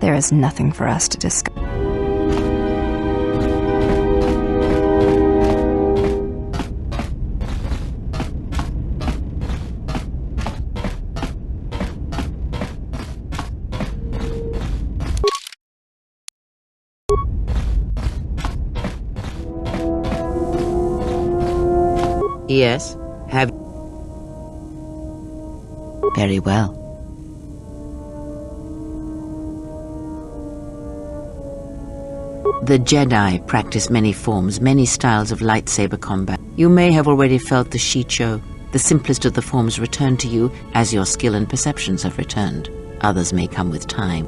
There is nothing for us to discuss. Yes, have... Very well. The Jedi practice many forms, many styles of lightsaber combat. You may have already felt the Shicho. The simplest of the forms return to you as your skill and perceptions have returned. Others may come with time.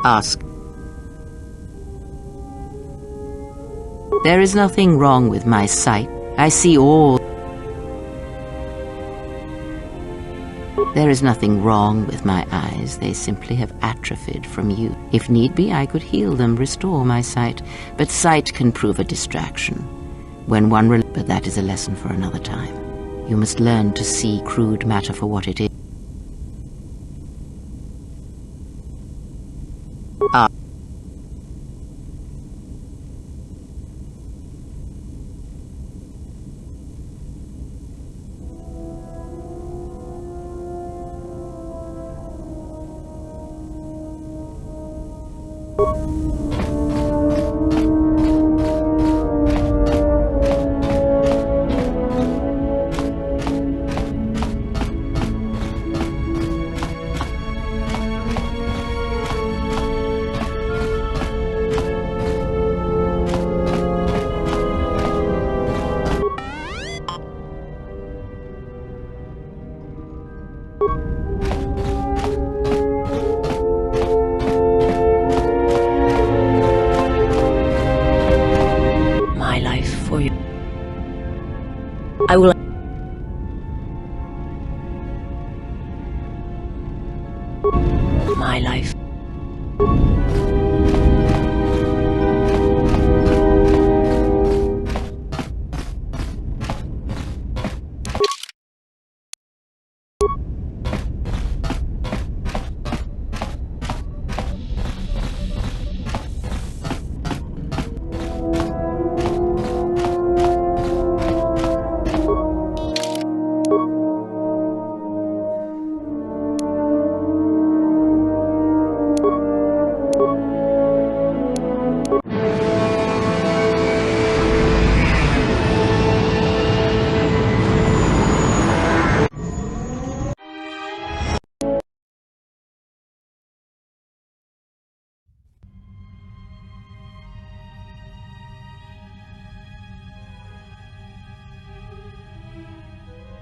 Ask. There is nothing wrong with my sight. I see all. There is nothing wrong with my eyes. They simply have atrophied from youth. If need be, I could heal them, restore my sight. But sight can prove a distraction. When one but that is a lesson for another time. You must learn to see crude matter for what it is. I will... My life.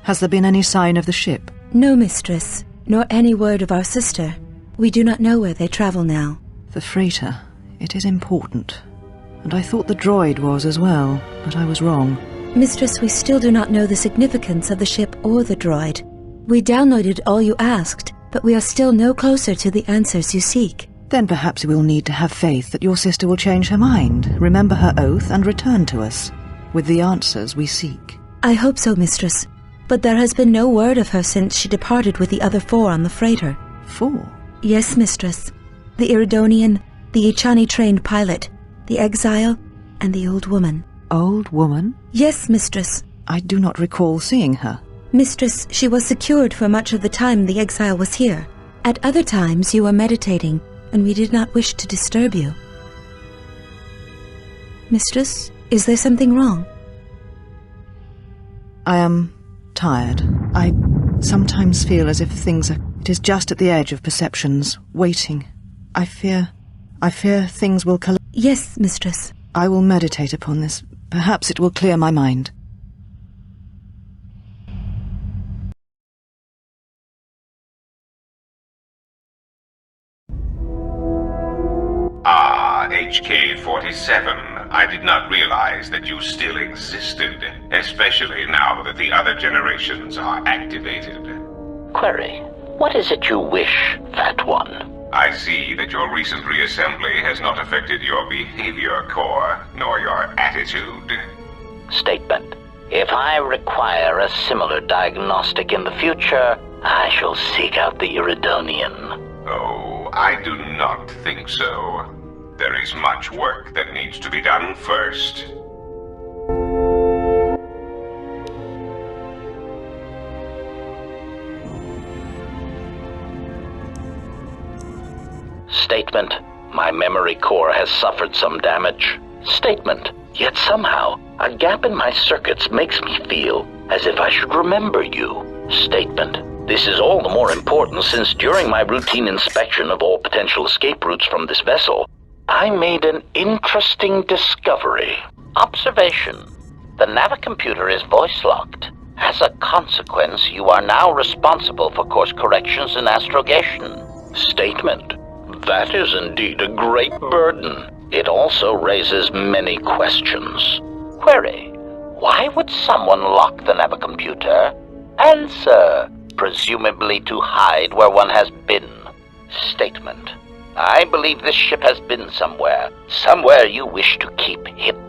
Has there been any sign of the ship? No, mistress, nor any word of our sister. We do not know where they travel now. The freighter. It is important. And I thought the droid was as well, but I was wrong. Mistress, we still do not know the significance of the ship or the droid. We downloaded all you asked, but we are still no closer to the answers you seek. Then perhaps we'll need to have faith that your sister will change her mind, remember her oath, and return to us, with the answers we seek. I hope so, mistress. But there has been no word of her since she departed with the other 4 on the freighter. 4? Yes, mistress. The Iridonian, the Ichani-trained pilot, the exile, and the old woman. Old woman? Yes, mistress. I do not recall seeing her. Mistress, she was secured for much of the time the exile was here. At other times you were meditating, and we did not wish to disturb you. Mistress, is there something wrong? I am tired. I sometimes feel as if things are... It is just at the edge of perceptions, waiting. I fear things will collapse. Yes, mistress. I will meditate upon this. Perhaps it will clear my mind. HK-47. I did not realize that you still existed, especially now that the other generations are activated. Query. What is it you wish, Fat One? I see that your recent reassembly has not affected your behavior core, nor your attitude. Statement. If I require a similar diagnostic in the future, I shall seek out the Iridonian. Oh, I do not think so. There is much work that needs to be done first. Statement. My memory core has suffered some damage. Statement. Yet somehow, a gap in my circuits makes me feel as if I should remember you. Statement. This is all the more important since during my routine inspection of all potential escape routes from this vessel, I made an interesting discovery. Observation. The navicomputer is voice-locked. As a consequence, you are now responsible for course corrections and astrogation. Statement. That is indeed a great burden. It also raises many questions. Query. Why would someone lock the navicomputer? Answer. Presumably to hide where one has been. Statement. I believe this ship has been somewhere. Somewhere you wish to keep hidden.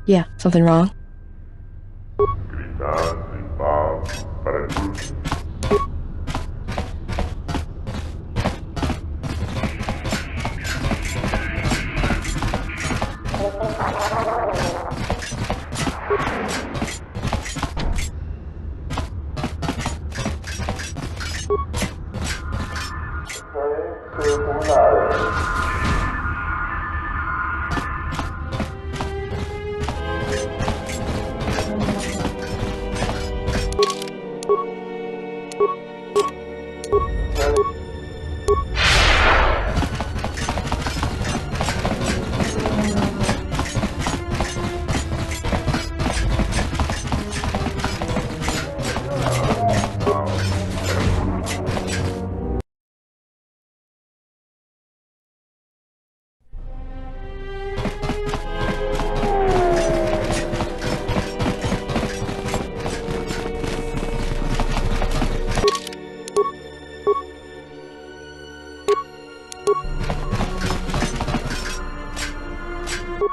Yeah, something wrong?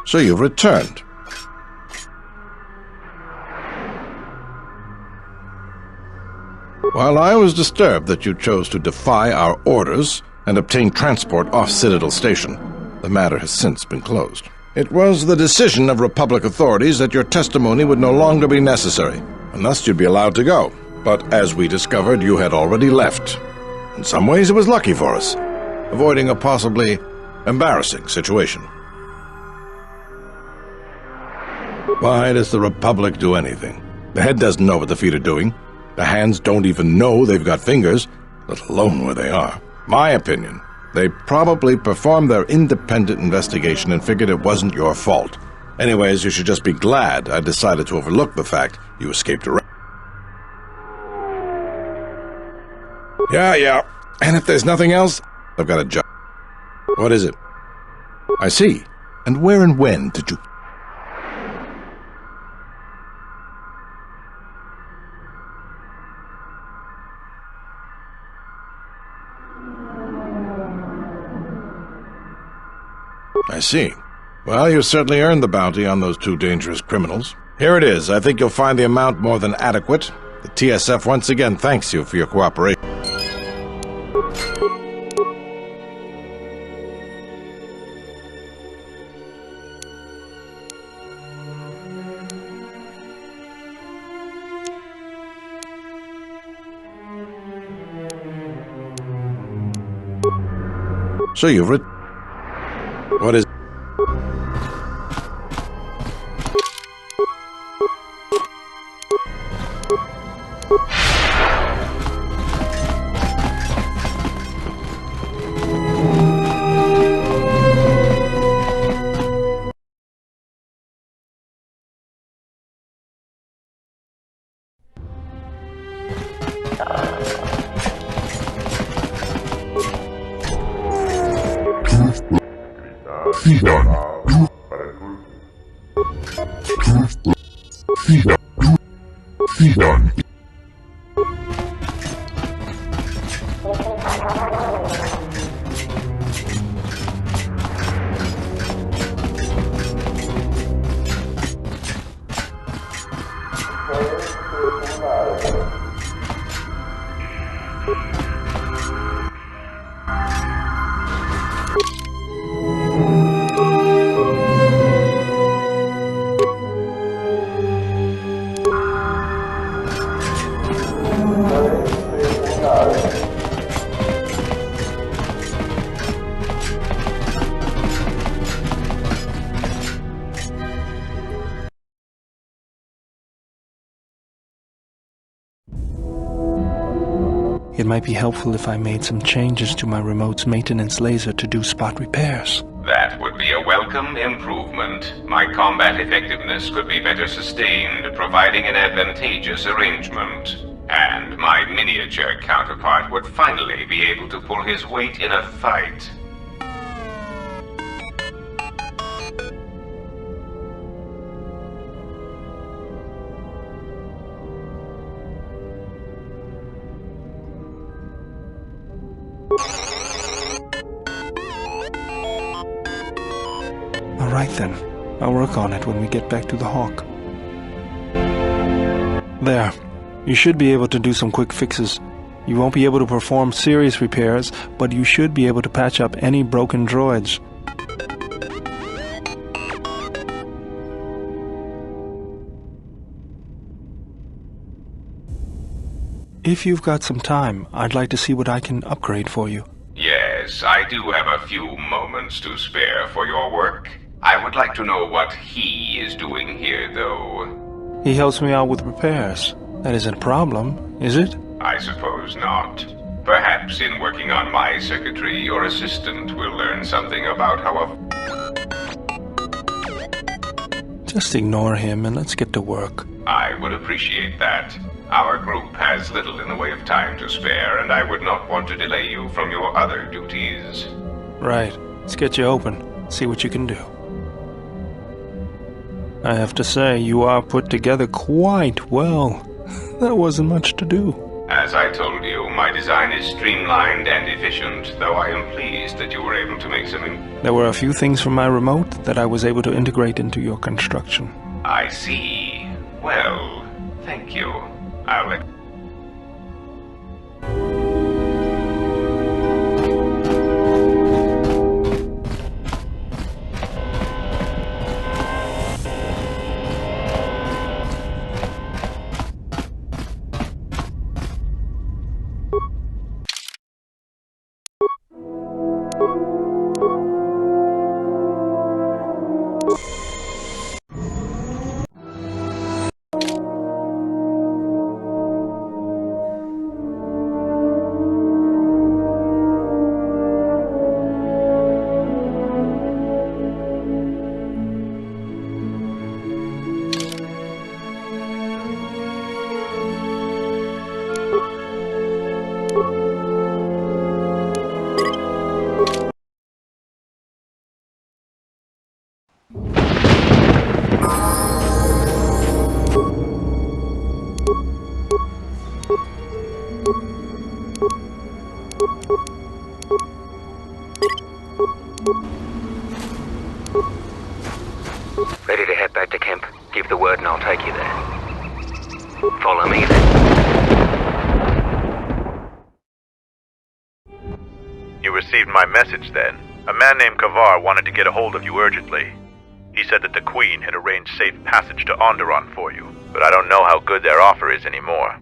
So you've returned. While I was disturbed that you chose to defy our orders and obtain transport off Citadel Station, the matter has since been closed. It was the decision of Republic authorities that your testimony would no longer be necessary, and thus you'd be allowed to go. But as we discovered, you had already left. In some ways, it was lucky for us, avoiding a possibly embarrassing situation. Why does the Republic do anything? The head doesn't know what the feet are doing. The hands don't even know they've got fingers, let alone where they are. My opinion, they probably performed their independent investigation and figured it wasn't your fault. Anyways, you should just be glad I decided to overlook the fact you escaped arrest. Yeah. And if there's nothing else, I've got a job. What is it? I see. And where and when did you... I see. Well, you certainly earned the bounty on those two dangerous criminals. Here it is. I think you'll find the amount more than adequate. The TSF once again thanks you for your cooperation. So you've what is... Fridon. It might be helpful if I made some changes to my remote's maintenance laser to do spot repairs. That would be a welcome improvement. My combat effectiveness could be better sustained, providing an advantageous arrangement. And my miniature counterpart would finally be able to pull his weight in a fight. Alright then, I'll work on it when we get back to the Hawk. There, you should be able to do some quick fixes. You won't be able to perform serious repairs, but you should be able to patch up any broken droids. If you've got some time, I'd like to see what I can upgrade for you. Yes, I do have a few moments to spare for your work. I would like to know what he is doing here, though. He helps me out with repairs. That isn't a problem, is it? I suppose not. Perhaps in working on my circuitry, your assistant will learn something about how Just ignore him and let's get to work. I would appreciate that. Our group has little in the way of time to spare, and I would not want to delay you from your other duties. Right. Let's get you open. See what you can do. I have to say, you are put together quite well. That wasn't much to do. As I told you, my design is streamlined and efficient, though I am pleased that you were able to make some... There were a few things from my remote that I was able to integrate into your construction. I see. Well, thank you. I'll let... follow me then. You received my message then. A man named Kavar wanted to get a hold of you urgently. He said that the Queen had arranged safe passage to Onderon for you, but I don't know how good their offer is anymore.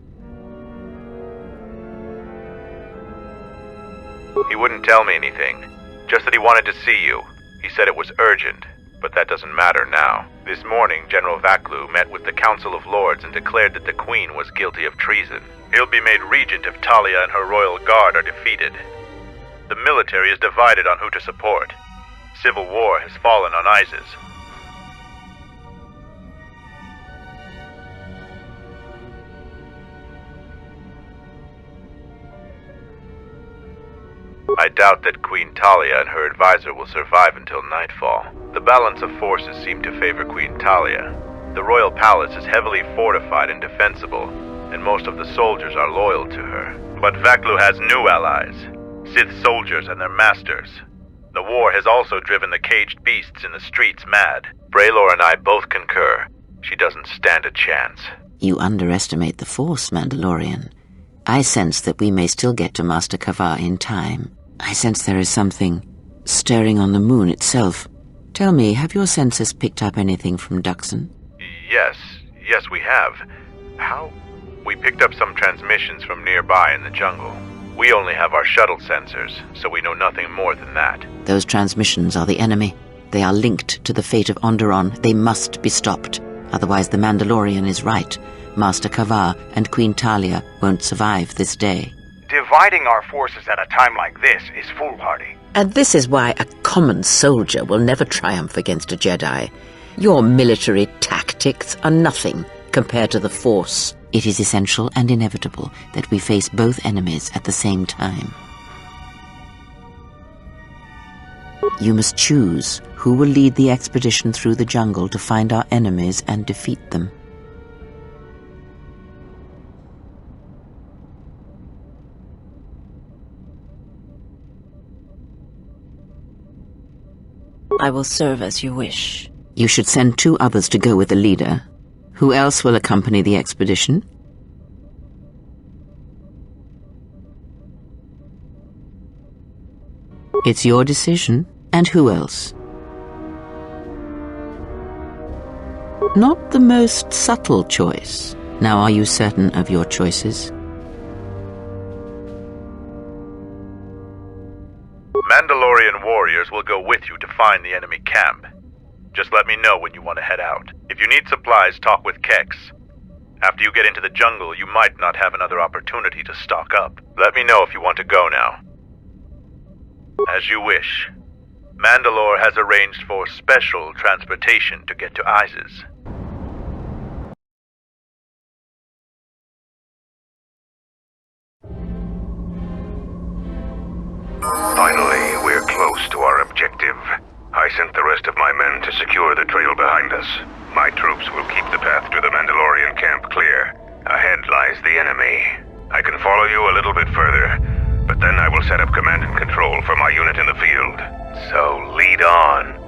He wouldn't tell me anything, just that he wanted to see you. He said it was urgent, but that doesn't matter now. This morning, General Vaklu met with the Council of Lords and declared that the Queen was guilty of treason. He'll be made regent if Talia and her royal guard are defeated. The military is divided on who to support. Civil war has fallen on Isis. I doubt that Queen Talia and her advisor will survive until nightfall. The balance of forces seem to favor Queen Talia. The royal palace is heavily fortified and defensible, and most of the soldiers are loyal to her. But Vaklu has new allies, Sith soldiers and their masters. The war has also driven the caged beasts in the streets mad. Braylor and I both concur. She doesn't stand a chance. You underestimate the Force, Mandalorian. I sense that we may still get to Master Kavar in time. I sense there is something stirring on the moon itself. Tell me, have your senses picked up anything from Duxon? Yes, we have. How? We picked up some transmissions from nearby in the jungle. We only have our shuttle sensors, so we know nothing more than that. Those transmissions are the enemy. They are linked to the fate of Onderon. They must be stopped. Otherwise the Mandalorian is right. Master Kavar and Queen Talia won't survive this day. Dividing our forces at a time like this is foolhardy. And this is why a common soldier will never triumph against a Jedi. Your military tactics are nothing compared to the Force. It is essential and inevitable that we face both enemies at the same time. You must choose who will lead the expedition through the jungle to find our enemies and defeat them. I will serve as you wish. You should send 2 others to go with the leader. Who else will accompany the expedition? It's your decision. And who else? Not the most subtle choice. Now, are you certain of your choices? Mandalorian warriors will go with you to find the enemy camp. Just let me know when you want to head out. If you need supplies, talk with Kex. After you get into the jungle, you might not have another opportunity to stock up. Let me know if you want to go now. As you wish. Mandalore has arranged for special transportation to get to Isis. Finally, we're close to our objective. I sent the rest of my men to secure the trail behind us. My troops will keep the path to the Mandalorian camp clear. Ahead lies the enemy. I can follow you a little bit further, but then I will set up command and control for my unit in the field. So lead on.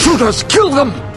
intruders! Kill them!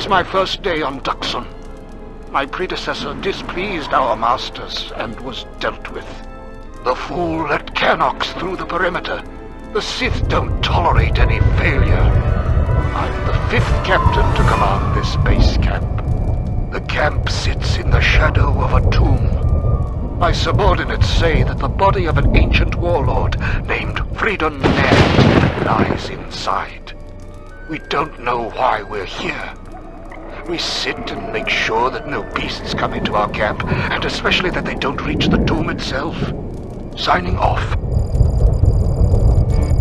My first day on Duxon. My predecessor displeased our masters and was dealt with. The fool let Canox through the perimeter. The Sith don't tolerate any failure. I'm the 5th captain to command this base camp. The camp sits in the shadow of a tomb. My subordinates say that the body of an ancient warlord named Fridon lies inside. We don't know why we're here. We sit and make sure that no beasts come into our camp, and especially that they don't reach the tomb itself. Signing off.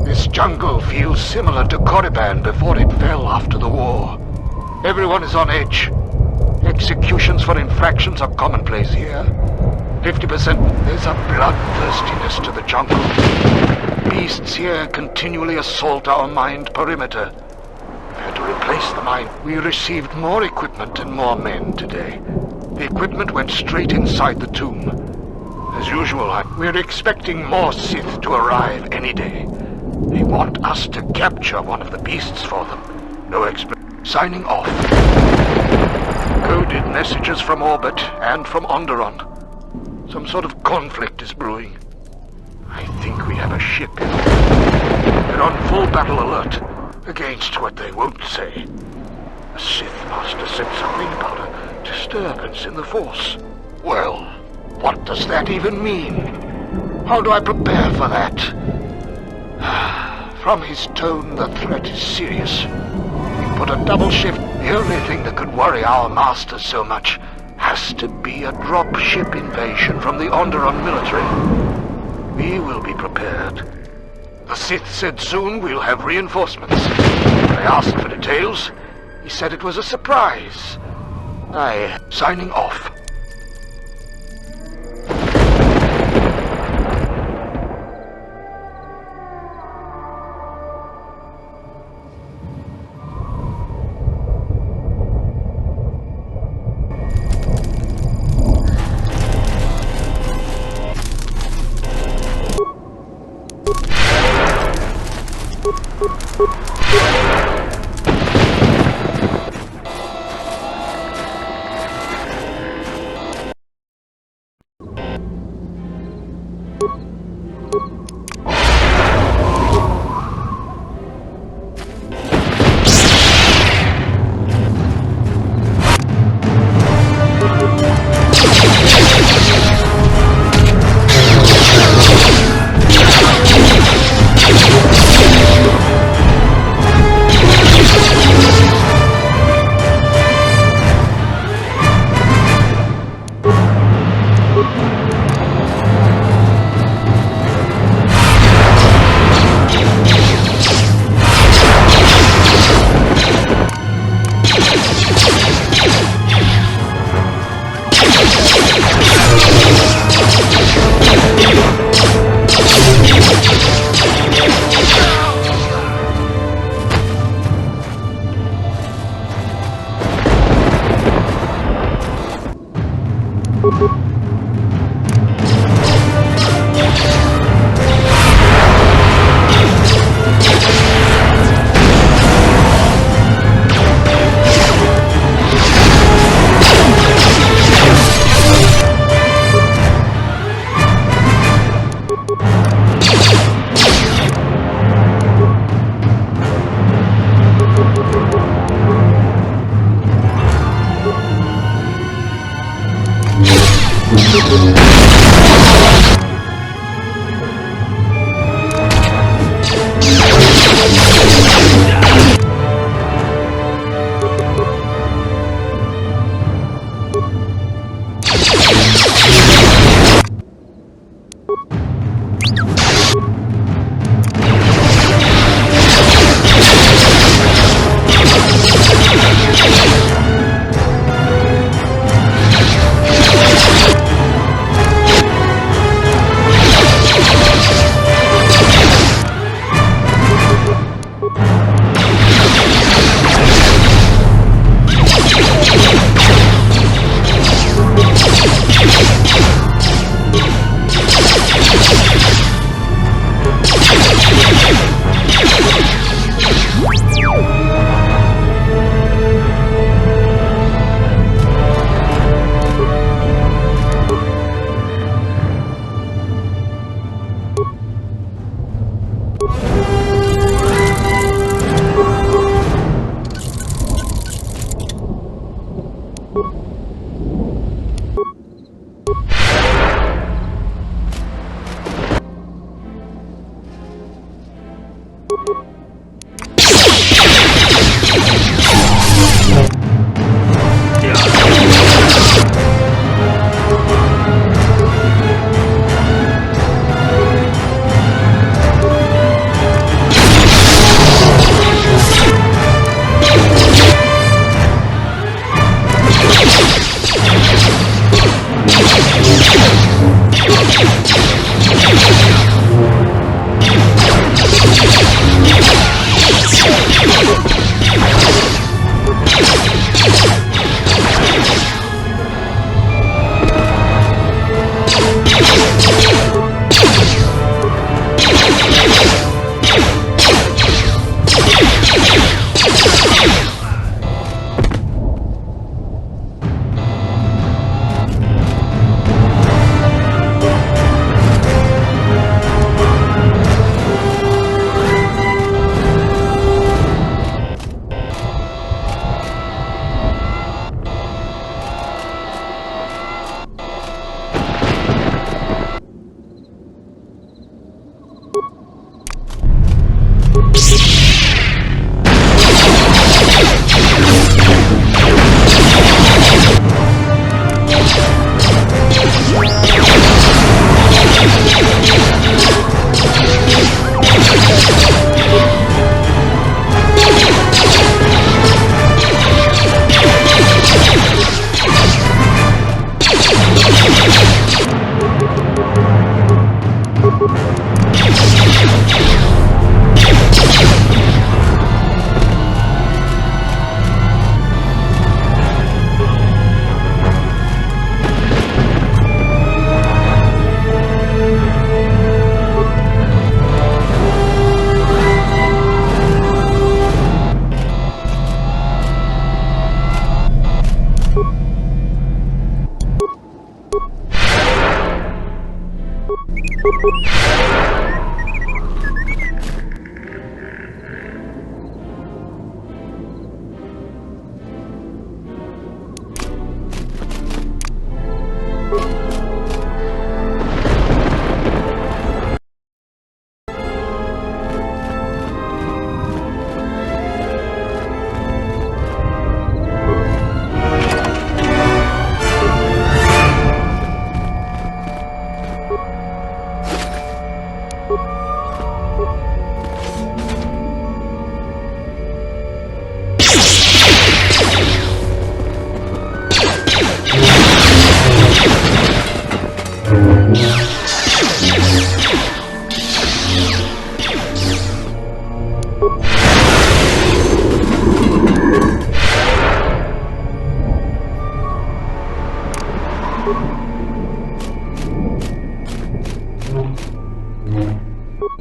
This jungle feels similar to Korriban before it fell after the war. Everyone is on edge. Executions for infractions are commonplace here. 50%. There's a bloodthirstiness to the jungle. Beasts here continually assault our mined perimeter. And to replace the mine, we received more equipment and more men today. The equipment went straight inside the tomb. As usual, we're expecting more Sith to arrive any day. They want us to capture one of the beasts for them. No Signing off. Coded messages from orbit and from Onderon. Some sort of conflict is brewing. I think we have a ship. They're on full battle alert against what they won't say. A Sith master said something about a disturbance in the Force. Well, what does that even mean? How do I prepare for that? From his tone, the threat is serious. We put a double shift. The only thing that could worry our masters so much has to be a drop-ship invasion from the Onderon military. We will be prepared. The Sith said soon we'll have reinforcements. I asked for details. He said it was a surprise. Signing off.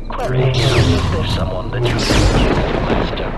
Query, is there someone that you think is the master?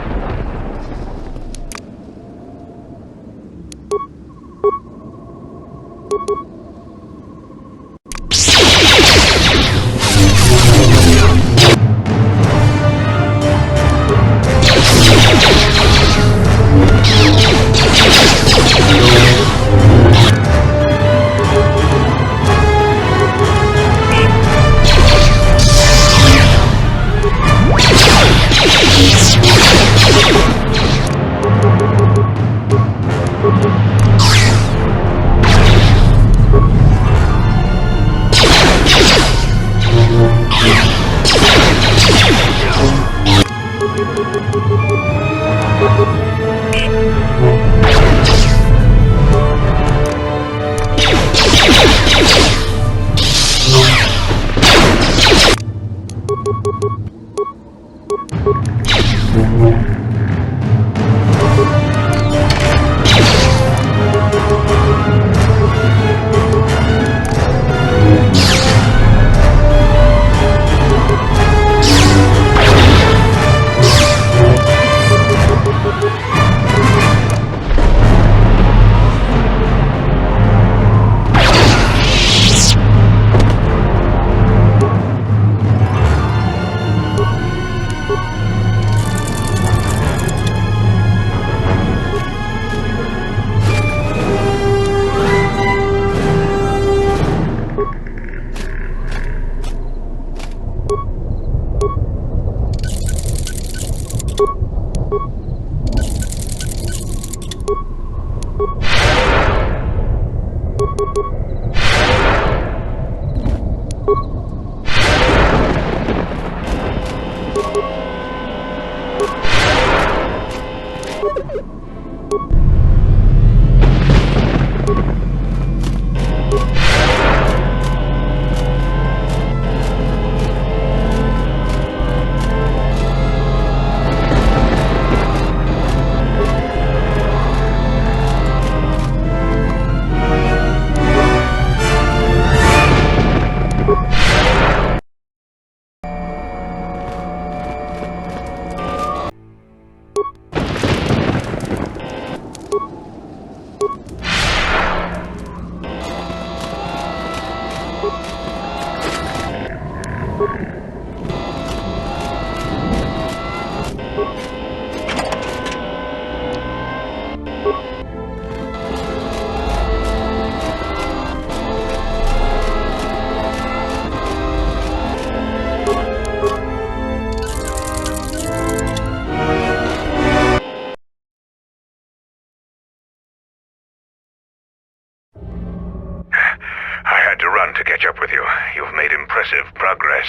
You've made impressive progress.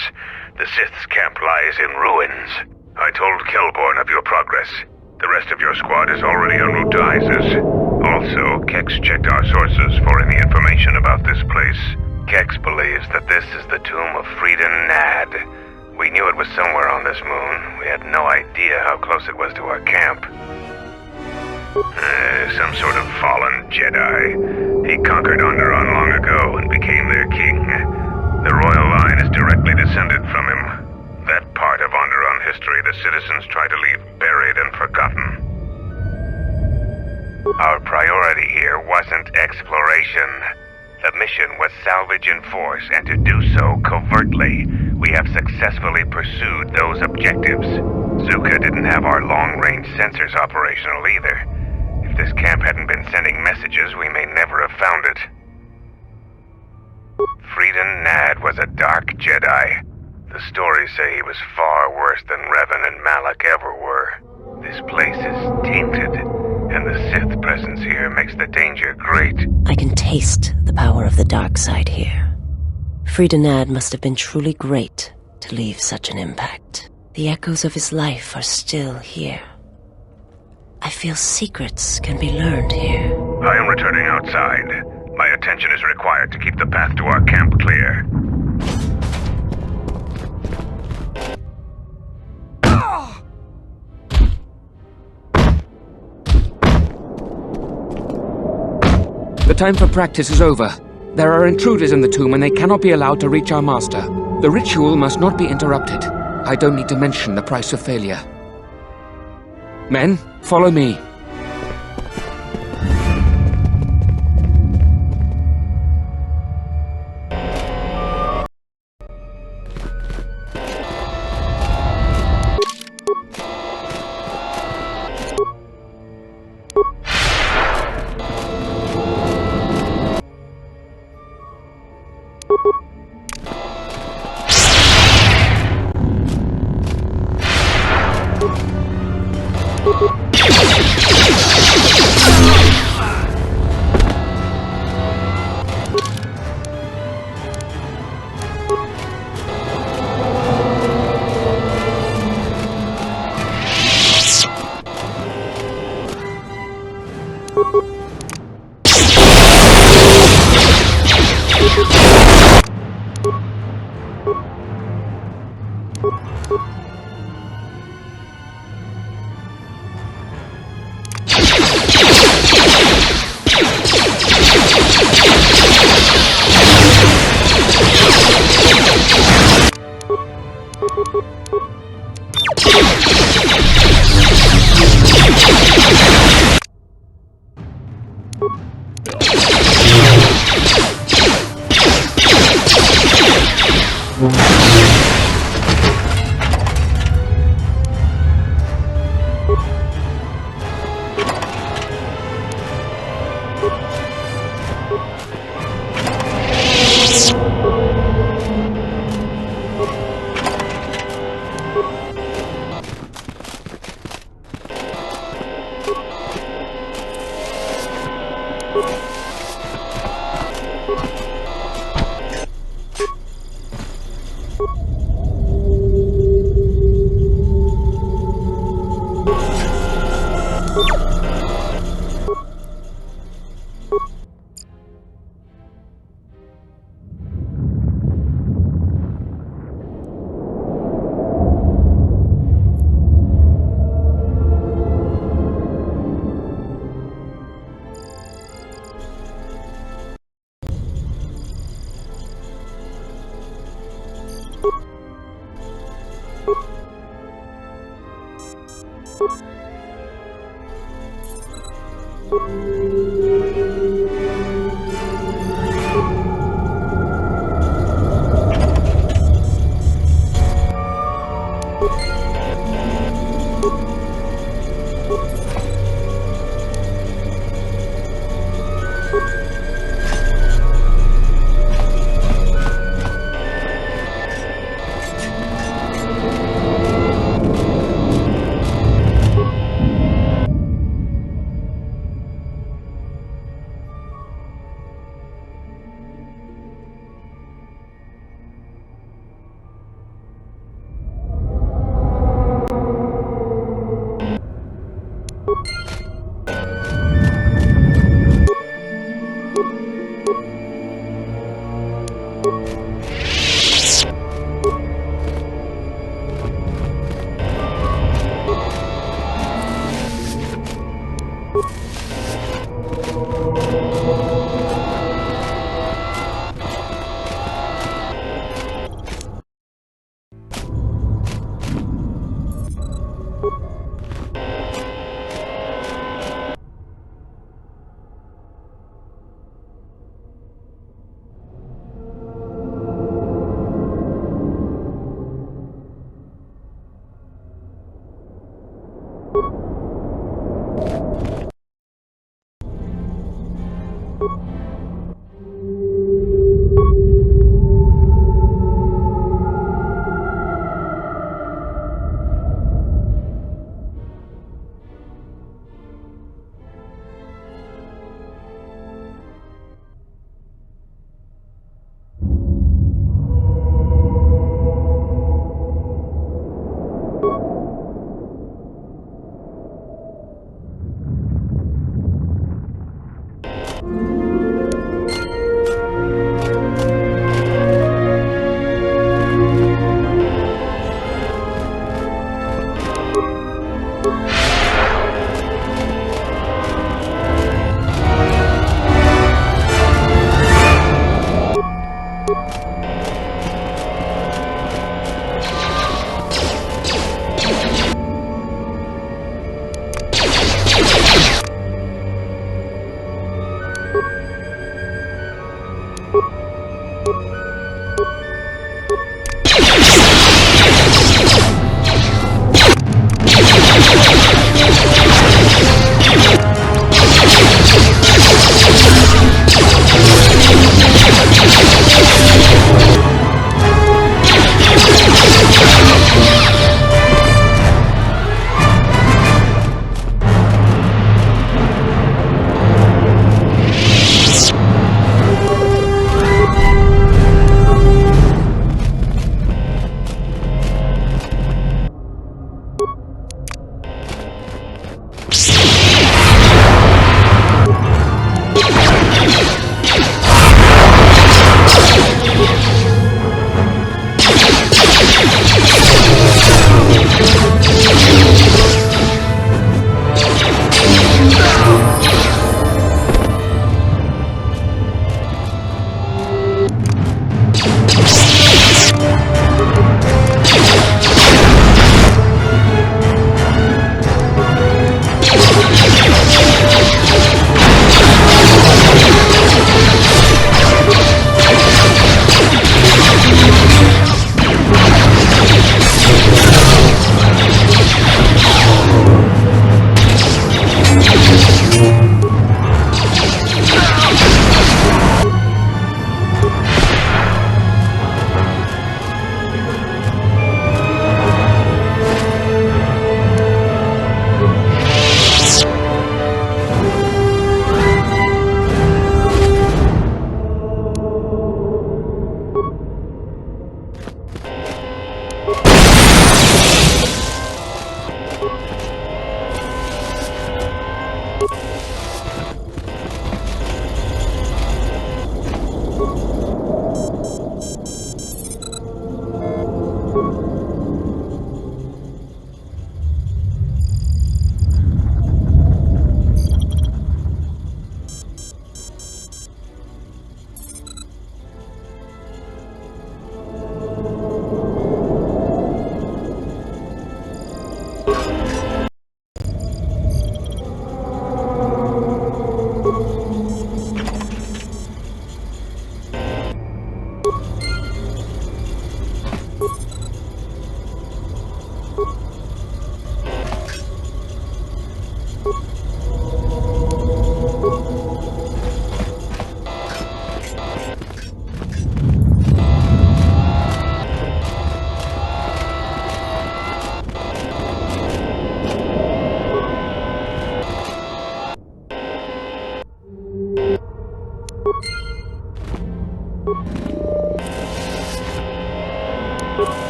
The Sith's camp lies in ruins. I told Kelborn of your progress. The rest of your squad is already en route to Isis. Also, Kex checked our sources for any information about this place. Kex believes that this is the tomb of Fridon Nadd. We knew it was somewhere on this moon. We had no idea how close it was to our camp. Some sort of fallen Jedi. He conquered Onderon long ago and became their king. The royal line is directly descended from him. That part of Onderon history the citizens try to leave buried and forgotten. Our priority here wasn't exploration. The mission was salvage in force, and to do so covertly, we have successfully pursued those objectives. Zuka didn't have our long-range sensors operational either. If this camp hadn't been sending messages, we may never have found it. Fridon Nadd was a dark Jedi. The stories say he was far worse than Revan and Malak ever were. This place is tainted, and the Sith presence here makes the danger great. I can taste the power of the dark side here. Fridon Nadd must have been truly great to leave such an impact. The echoes of his life are still here. I feel secrets can be learned here. I am returning outside. My attention is required to keep the path to our camp clear. The time for practice is over. There are intruders in the tomb and they cannot be allowed to reach our master. The ritual must not be interrupted. I don't need to mention the price of failure. Men, follow me.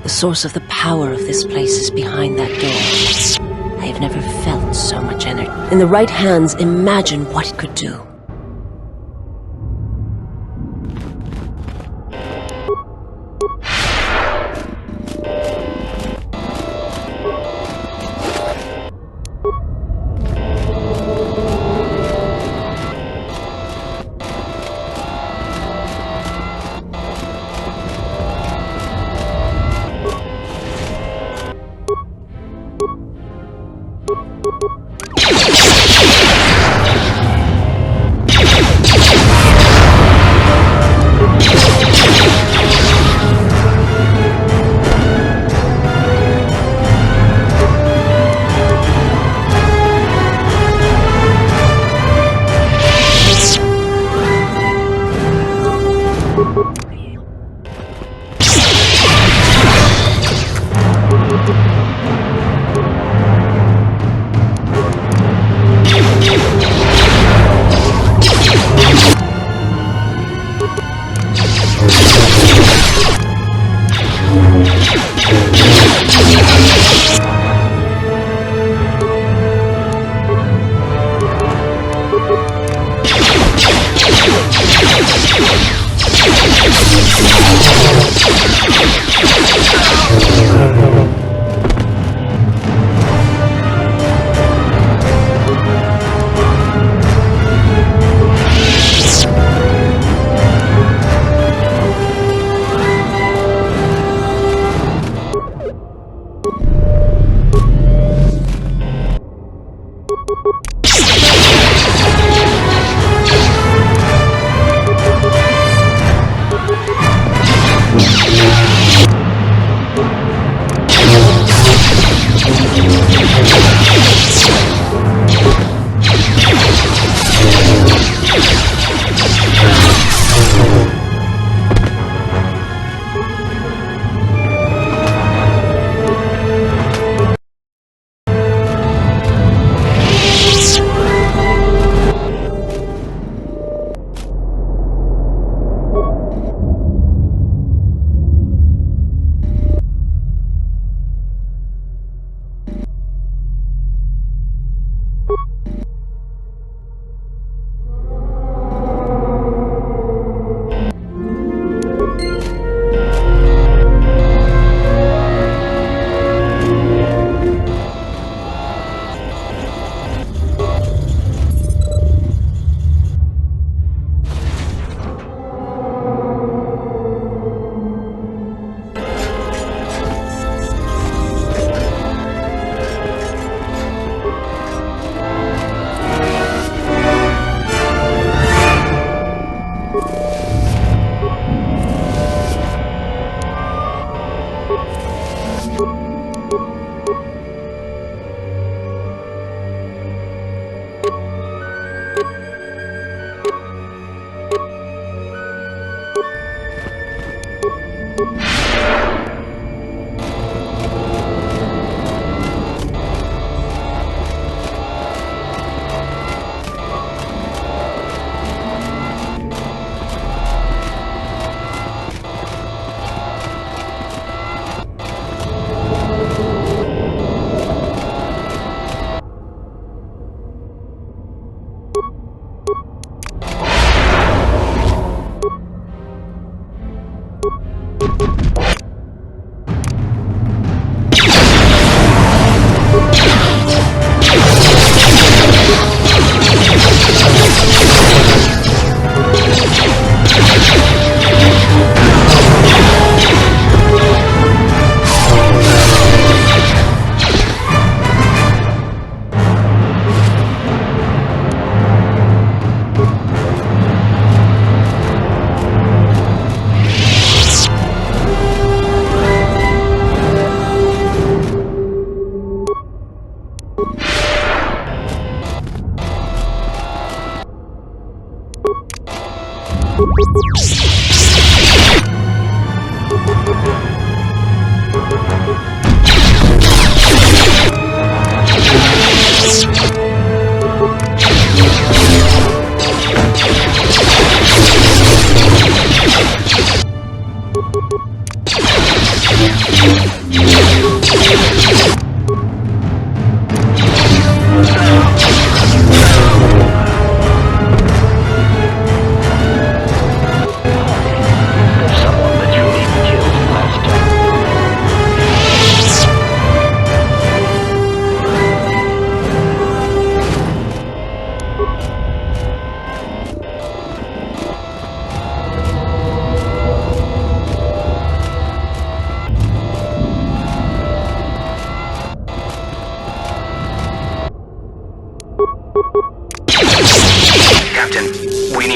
The source of the power of this place is behind that door. I have never felt so much energy. In the right hands, imagine what it could do.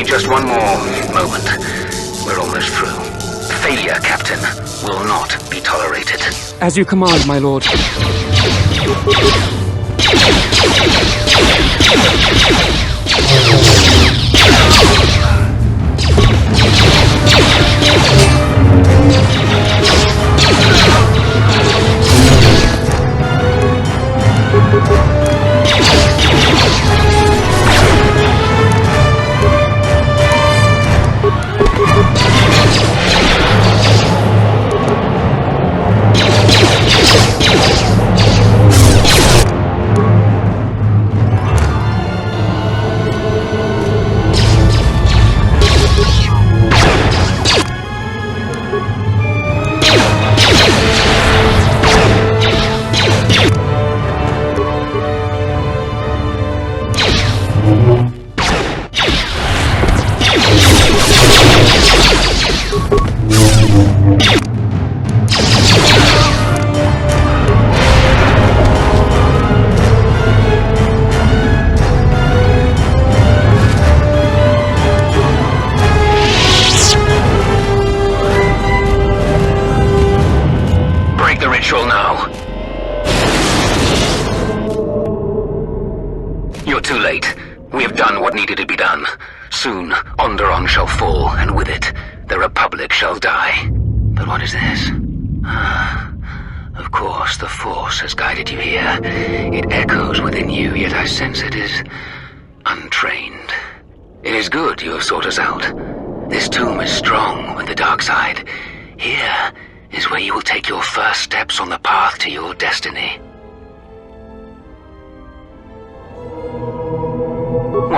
need just one more moment. We're almost through. Failure, Captain, will not be tolerated. As you command, my lord.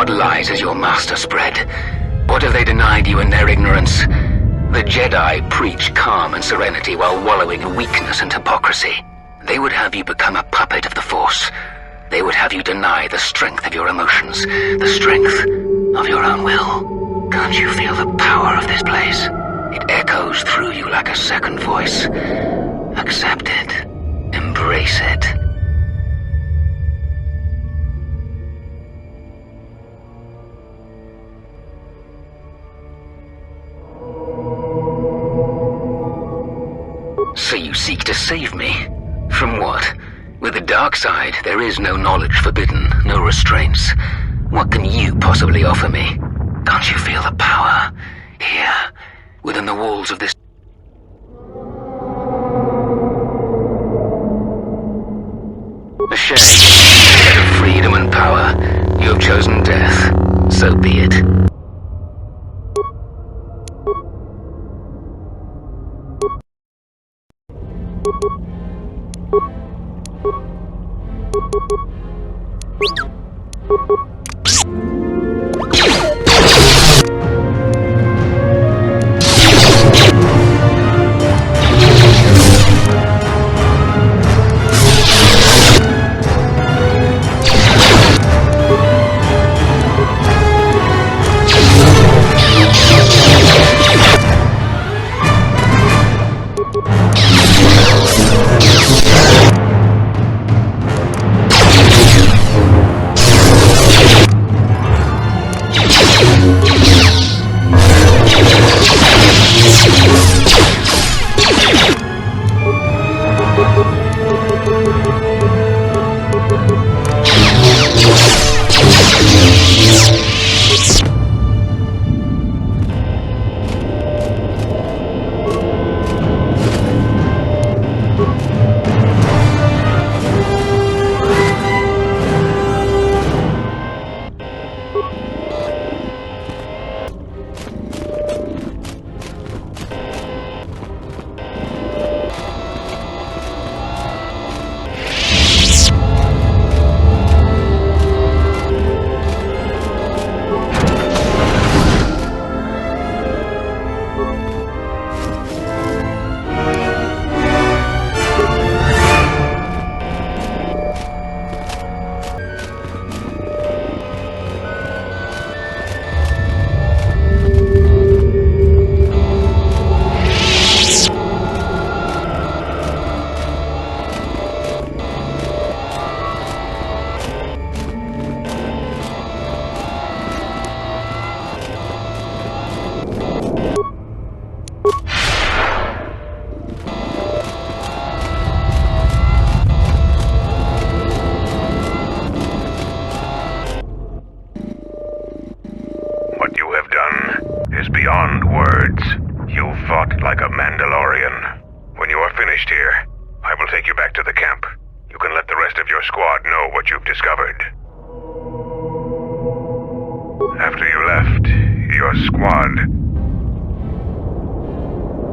What lies has your master spread? What have they denied you in their ignorance? The Jedi preach calm and serenity while wallowing in weakness and hypocrisy. They would have you become a puppet of the Force. They would have you deny the strength of your emotions, the strength of your own will. Can't you feel the power of this place? It echoes through you like a second voice. Accept it. Embrace it. So you seek to save me? From what? With the dark side, there is no knowledge forbidden, no restraints. What can you possibly offer me? Can't you feel the power? Here, within the walls of this... A shade of freedom and power. You have chosen death. So be it. Mandalorian. When you are finished here, I will take you back to the camp. You can let the rest of your squad know what you've discovered. After you left, your squad